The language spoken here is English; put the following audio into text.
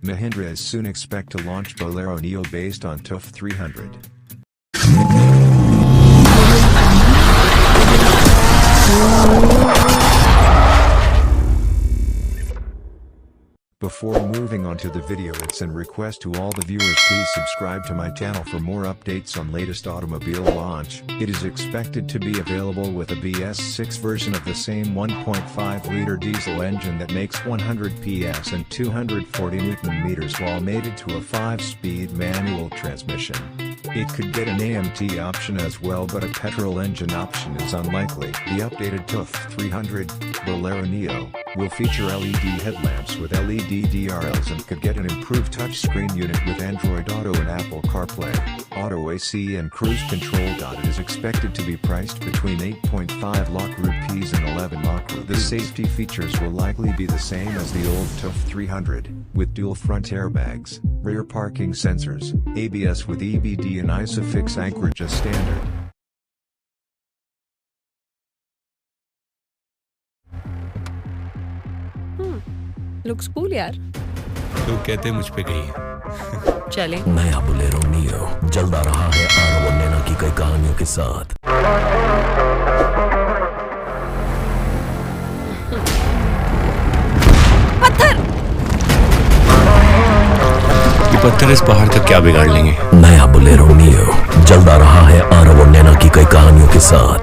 Mahindra is soon expect to launch Bolero Neo based on TUV300. Before moving on to the video, it's a request to all the viewers, please subscribe to my channel for more updates on latest automobile launch. It is expected to be available with a BS6 version of the same 1.5-liter diesel engine that makes 100 PS and 240 Nm while mated to a 5-speed manual transmission. It could get an AMT option as well, but a petrol engine option is unlikely. The updated TUV300 Bolero Neo will feature LED headlamps with LED DRLs and could get an improved touchscreen unit with Android Auto and Apple CarPlay, Auto AC and Cruise Control. It is expected to be priced between 8.5 lakh rupees and 11 lakh rupees. The safety features will likely be the same as the old TUV300, with dual front airbags, rear parking sensors, ABS with EBD and ISOFIX anchorage as standard. Looks cool यार। लोग कहते मुझ पे गई है। चलें। नया Bolero neo जल्द आ रहा है आरव और नैना की कई कहानियों के साथ। पत्थर। ये पत्थर इस पहाड़ तक क्या बिगाड़ लेंगे? नया बोलेरो नियो जल्द आ रहा है आरव और नैना की कई कहानियों के साथ।